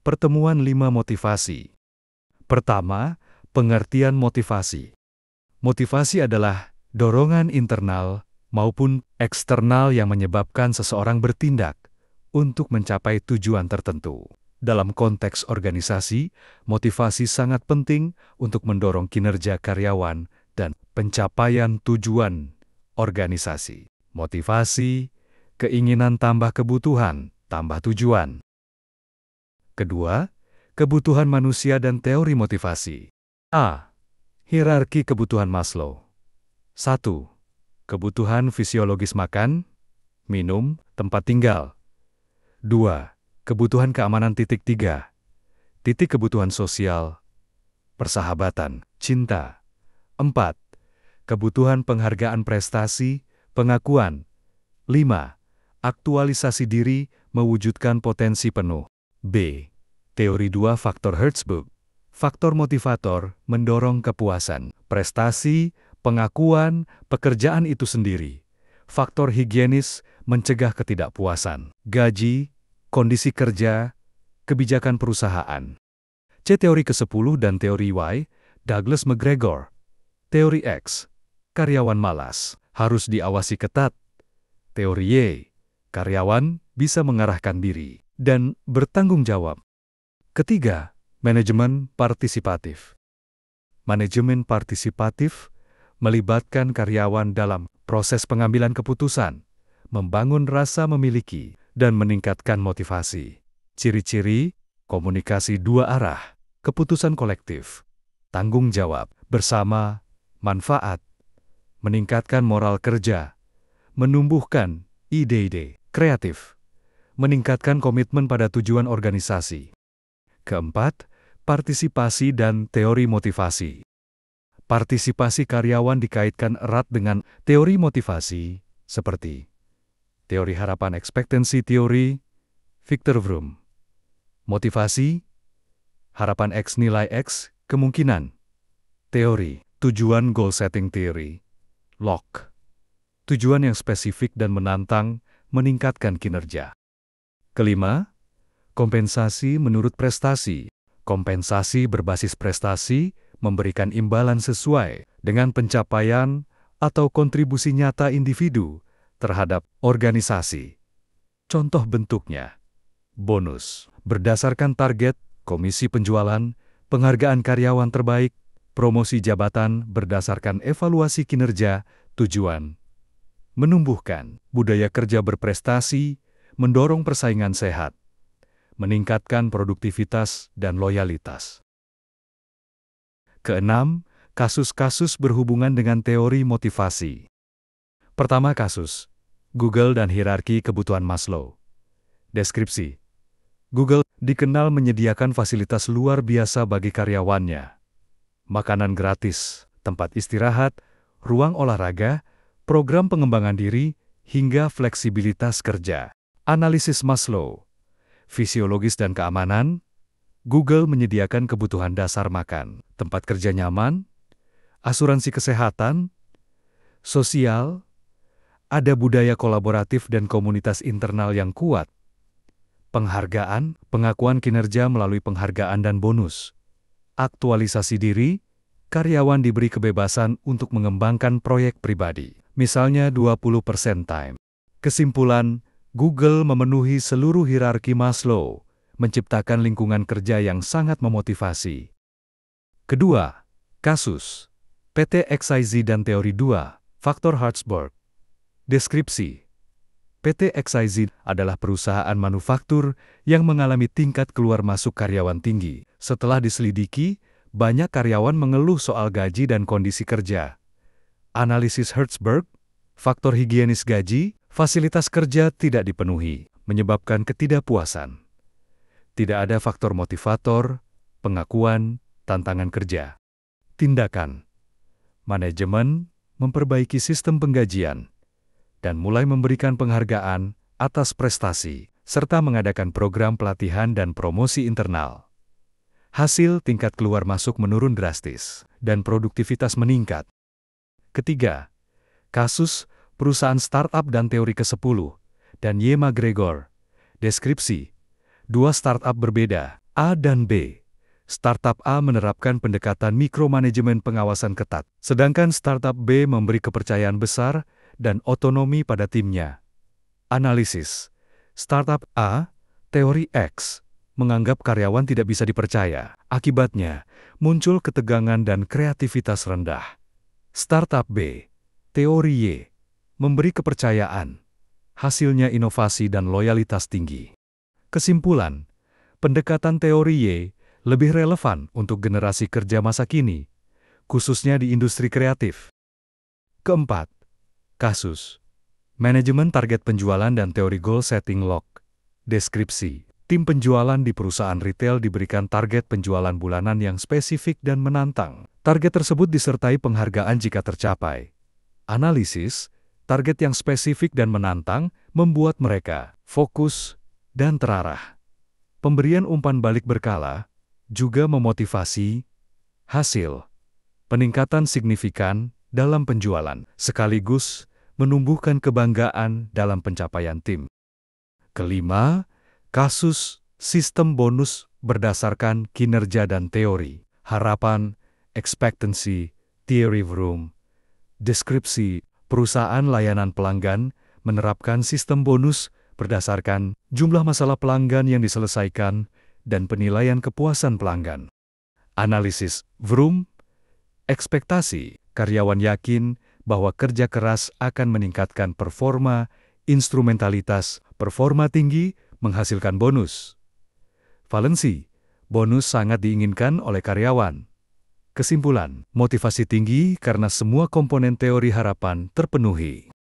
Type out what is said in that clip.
Pertemuan 5 motivasi. Pertama, pengertian motivasi. Motivasi adalah dorongan internal maupun eksternal yang menyebabkan seseorang bertindak untuk mencapai tujuan tertentu. Dalam konteks organisasi, motivasi sangat penting untuk mendorong kinerja karyawan dan pencapaian tujuan organisasi. Motivasi, keinginan tambah kebutuhan, tambah tujuan. Kedua, kebutuhan manusia dan teori motivasi. A. Hierarki kebutuhan Maslow. 1. Kebutuhan fisiologis makan, minum, tempat tinggal. 2. Kebutuhan keamanan. 3. Kebutuhan sosial, persahabatan, cinta. 4. Kebutuhan penghargaan prestasi, pengakuan. 5. Aktualisasi diri, mewujudkan potensi penuh. B. Teori 2 faktor Hertzberg. Faktor motivator mendorong kepuasan, prestasi, pengakuan, pekerjaan itu sendiri. Faktor higienis mencegah ketidakpuasan, gaji, kondisi kerja, kebijakan perusahaan. C. Teori ke-10 dan teori Y, Douglas McGregor. Teori X, karyawan malas, harus diawasi ketat. Teori Y, karyawan bisa mengarahkan diri dan bertanggung jawab. Ketiga, manajemen partisipatif. Manajemen partisipatif melibatkan karyawan dalam proses pengambilan keputusan, membangun rasa memiliki, dan meningkatkan motivasi. Ciri-ciri, komunikasi dua arah, keputusan kolektif, tanggung jawab, bersama, manfaat, meningkatkan moral kerja, menumbuhkan ide-ide kreatif, meningkatkan komitmen pada tujuan organisasi. Keempat, partisipasi dan teori motivasi. Partisipasi karyawan dikaitkan erat dengan teori motivasi, seperti teori harapan ekspektansi teori, Victor Vroom. Motivasi, harapan X nilai X, kemungkinan. Teori, tujuan goal setting theory, Locke. Tujuan yang spesifik dan menantang, meningkatkan kinerja. Kelima, kompensasi menurut prestasi. Kompensasi berbasis prestasi memberikan imbalan sesuai dengan pencapaian atau kontribusi nyata individu terhadap organisasi. Contoh bentuknya, bonus, berdasarkan target, komisi penjualan, penghargaan karyawan terbaik, promosi jabatan berdasarkan evaluasi kinerja, tujuan. Menumbuhkan budaya kerja berprestasi, mendorong persaingan sehat, meningkatkan produktivitas dan loyalitas. Keenam, kasus-kasus berhubungan dengan teori motivasi. Pertama kasus, Google dan hierarki kebutuhan Maslow. Deskripsi, Google dikenal menyediakan fasilitas luar biasa bagi karyawannya. Makanan gratis, tempat istirahat, ruang olahraga, program pengembangan diri, hingga fleksibilitas kerja. Analisis Maslow, fisiologis dan keamanan. Google menyediakan kebutuhan dasar makan, tempat kerja nyaman, asuransi kesehatan, sosial, ada budaya kolaboratif dan komunitas internal yang kuat. Penghargaan, pengakuan kinerja melalui penghargaan dan bonus. Aktualisasi diri, karyawan diberi kebebasan untuk mengembangkan proyek pribadi, misalnya 20% time. Kesimpulan, Google memenuhi seluruh hierarki Maslow, menciptakan lingkungan kerja yang sangat memotivasi. Kedua, kasus PT XYZ dan teori 2, faktor Hertzberg. Deskripsi, PT XYZ adalah perusahaan manufaktur yang mengalami tingkat keluar masuk karyawan tinggi. Setelah diselidiki, banyak karyawan mengeluh soal gaji dan kondisi kerja. Analisis Hertzberg, faktor higienis gaji, fasilitas kerja tidak dipenuhi, menyebabkan ketidakpuasan. Tidak ada faktor motivator, pengakuan, tantangan kerja. Tindakan, manajemen memperbaiki sistem penggajian, dan mulai memberikan penghargaan atas prestasi, serta mengadakan program pelatihan dan promosi internal. Hasil tingkat keluar masuk menurun drastis, dan produktivitas meningkat. Ketiga, kasus perusahaan startup dan teori ke-10, dan Y. McGregor. Deskripsi, dua startup berbeda, A dan B. Startup A menerapkan pendekatan mikromanajemen pengawasan ketat, sedangkan startup B memberi kepercayaan besar dan otonomi pada timnya. Analisis. Startup A, teori X, menganggap karyawan tidak bisa dipercaya. Akibatnya, muncul ketegangan dan kreativitas rendah. Startup B, teori Y, memberi kepercayaan. Hasilnya inovasi dan loyalitas tinggi. Kesimpulan, pendekatan teori Y lebih relevan untuk generasi kerja masa kini, khususnya di industri kreatif. Keempat, kasus. Manajemen target penjualan dan teori goal setting log. Deskripsi. Tim penjualan di perusahaan retail diberikan target penjualan bulanan yang spesifik dan menantang. Target tersebut disertai penghargaan jika tercapai. Analisis. Target yang spesifik dan menantang membuat mereka fokus dan terarah. Pemberian umpan balik berkala juga memotivasi hasil. Peningkatan signifikan dalam penjualan, sekaligus menumbuhkan kebanggaan dalam pencapaian tim. Kelima, kasus sistem bonus berdasarkan kinerja dan teori. Harapan, expectancy, theory room. Deskripsi, perusahaan layanan pelanggan menerapkan sistem bonus berdasarkan jumlah masalah pelanggan yang diselesaikan dan penilaian kepuasan pelanggan. Analisis vroom, ekspektasi, karyawan yakin bahwa kerja keras akan meningkatkan performa, instrumentalitas, performa tinggi, menghasilkan bonus. Valensi, bonus sangat diinginkan oleh karyawan. Kesimpulan, motivasi tinggi karena semua komponen teori harapan terpenuhi.